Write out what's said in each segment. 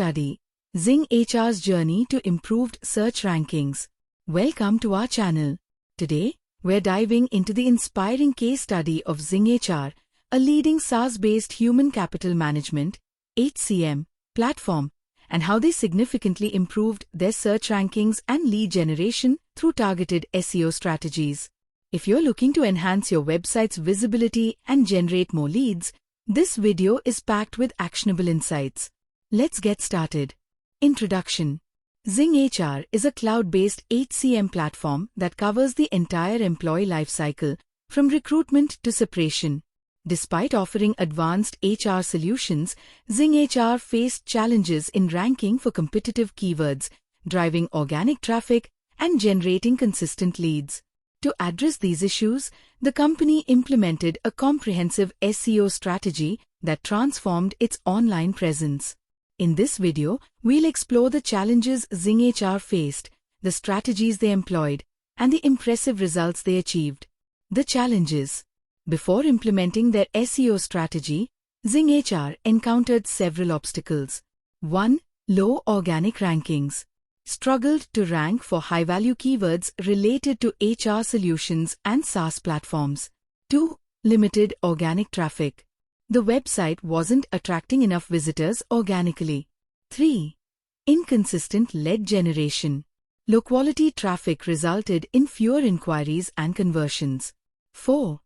study, Zing HR's journey to improved search rankings. Welcome to our channel. Today, we're diving into the inspiring case study of Zing HR, a leading SaaS-based human capital management (HCM) platform, and how they significantly improved their search rankings and lead generation through targeted SEO strategies. If you're looking to enhance your website's visibility and generate more leads, this video is packed with actionable insights. Let's get started. Introduction. Zing HR is a cloud-based HCM platform that covers the entire employee lifecycle, from recruitment to separation. Despite offering advanced HR solutions, Zing HR faced challenges in ranking for competitive keywords, driving organic traffic, and generating consistent leads. To address these issues, the company implemented a comprehensive SEO strategy that transformed its online presence. In this video, we'll explore the challenges Zing HR faced, the strategies they employed, and the impressive results they achieved. The challenges. Before implementing their SEO strategy, Zing HR encountered several obstacles. 1. Low organic rankings. Struggled to rank for high-value keywords related to HR solutions and SaaS platforms. 2. Limited organic traffic. The website wasn't attracting enough visitors organically. 3. Inconsistent lead generation. Low-quality traffic resulted in fewer inquiries and conversions. 4.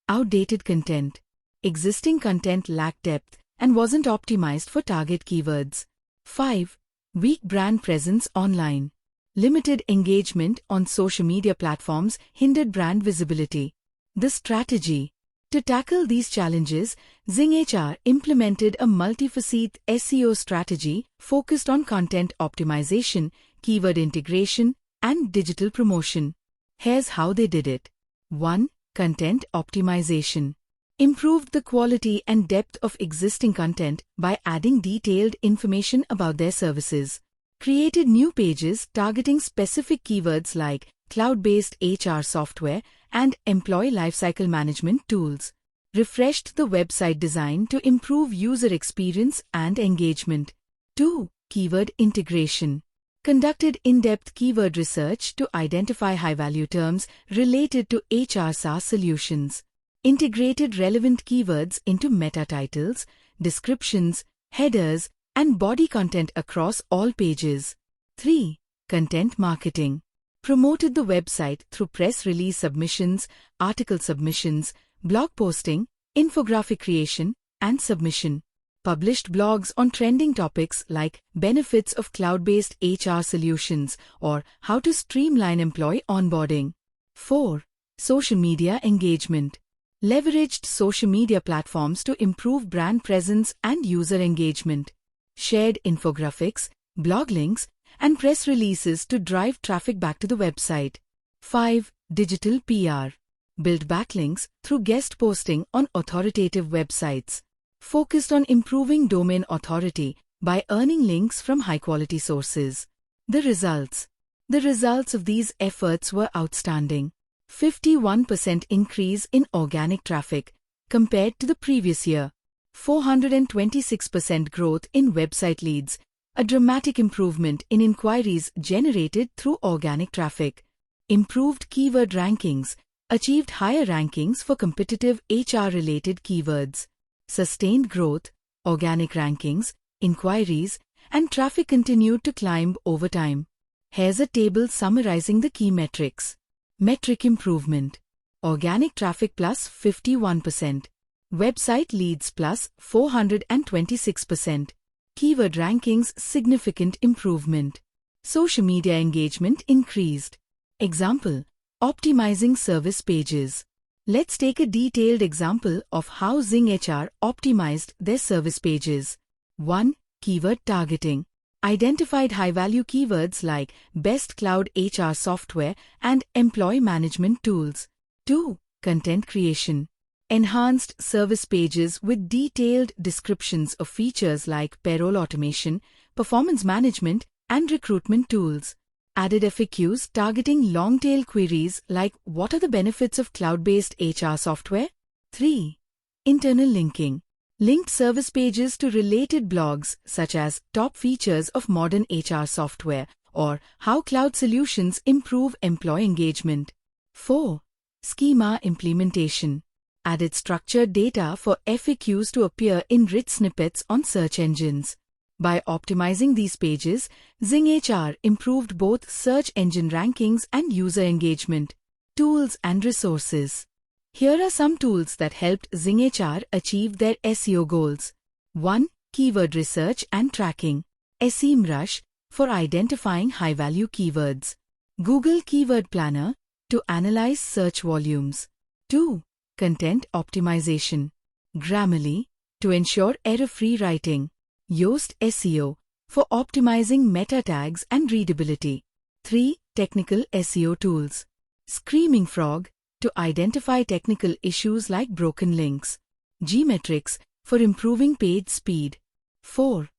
Outdated content. Existing content lacked depth and wasn't optimized for target keywords. 5. Weak brand presence online. Limited engagement on social media platforms hindered brand visibility. The strategy. To tackle these challenges, Zing HR implemented a multifaceted SEO strategy focused on content optimization, keyword integration, and digital promotion. Here's how they did it. 1. Content optimization. Improved the quality and depth of existing content by adding detailed information about their services. Created new pages targeting specific keywords like cloud-based HR software and employee lifecycle management tools. Refreshed the website design to improve user experience and engagement. 2. Keyword integration. Conducted in-depth keyword research to identify high-value terms related to HR SaaS solutions. Integrated relevant keywords into meta titles, descriptions, headers, and body content across all pages. 3. Content marketing. Promoted the website through press release submissions, article submissions, blog posting, infographic creation, and submission. Published blogs on trending topics like benefits of cloud-based HR solutions or how to streamline employee onboarding. 4. Social media engagement. Leveraged social media platforms to improve brand presence and user engagement. Shared infographics, blog links, and press releases to drive traffic back to the website. 5. Digital PR. Built backlinks through guest posting on authoritative websites. Focused on improving domain authority by earning links from high-quality sources. The results. The results of these efforts were outstanding. 51% increase in organic traffic compared to the previous year. 426% growth in website leads. A dramatic improvement in inquiries generated through organic traffic. Improved keyword rankings. Achieved higher rankings for competitive HR-related keywords. Sustained growth, organic rankings, inquiries, and traffic continued to climb over time. Here's a table summarizing the key metrics. Metric improvement. Organic traffic plus 51%. Website leads plus 426%. Keyword rankings significant improvement. Social media engagement increased. Example, optimizing service pages. Let's take a detailed example of how Zing HR optimized their service pages. 1. Keyword targeting. Identified high-value keywords like best cloud HR software and employee management tools. 2. Content creation. Enhanced service pages with detailed descriptions of features like payroll automation, performance management, and recruitment tools. Added FAQs targeting long-tail queries like what are the benefits of cloud-based HR software? 3. Internal linking. linked service pages to related blogs such as top features of modern HR software or how cloud solutions improve employee engagement. 4. Schema implementation. Added structured data for FAQs to appear in rich snippets on search engines. By optimizing these pages, Zing HR improved both search engine rankings and user engagement. Tools and resources. Here are some tools that helped Zing HR achieve their SEO goals. 1. Keyword research and tracking. SEMrush for identifying high-value keywords. Google Keyword Planner to analyze search volumes. 2. Content optimization. Grammarly to ensure error-free writing. Yoast SEO for optimizing meta tags and readability. 3. Technical SEO tools. Screaming Frog to identify technical issues like broken links. Gmetrics for improving page speed. 4.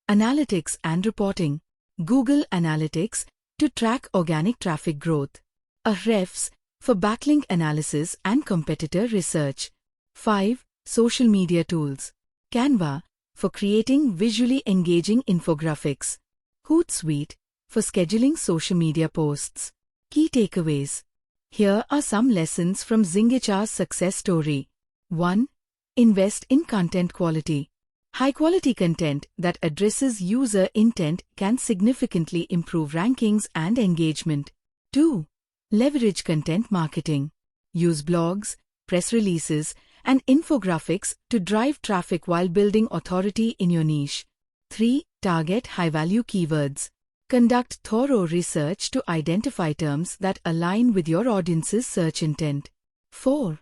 Analytics and reporting. Google Analytics to track organic traffic growth. Ahrefs for backlink analysis and competitor research. 5. Social media tools. Canva for creating visually engaging infographics. Hootsuite for scheduling social media posts. Key takeaways. Here are some lessons from Zing HR's success story. 1. Invest in content quality. High-quality content that addresses user intent can significantly improve rankings and engagement. 2. Leverage content marketing. Use blogs, press releases, and infographics to drive traffic while building authority in your niche. 3. Target high-value keywords. Conduct thorough research to identify terms that align with your audience's search intent. 4.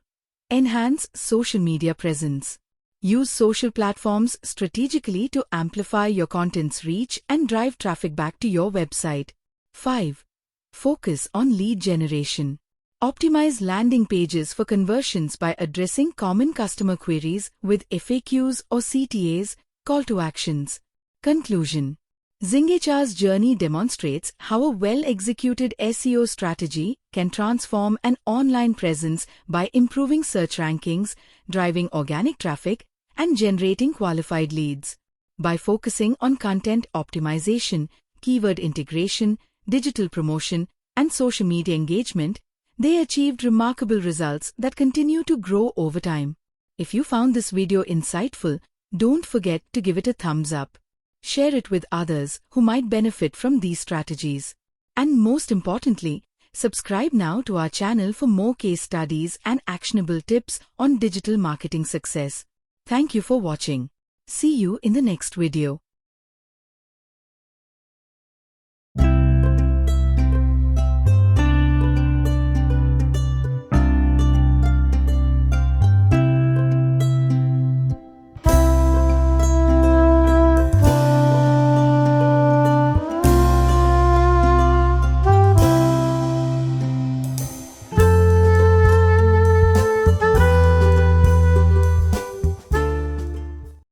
Enhance social media presence. Use social platforms strategically to amplify your content's reach and drive traffic back to your website. 5. Focus on lead generation. Optimize landing pages for conversions by addressing common customer queries with FAQs or CTAs, call to actions. Conclusion. Zing HR's journey demonstrates how a well-executed SEO strategy can transform an online presence by improving search rankings, driving organic traffic, and generating qualified leads. By focusing on content optimization, keyword integration, digital promotion, and social media engagement, they achieved remarkable results that continue to grow over time. If you found this video insightful, don't forget to give it a thumbs up. Share it with others who might benefit from these strategies. And most importantly, subscribe now to our channel for more case studies and actionable tips on digital marketing success. Thank you for watching. See you in the next video.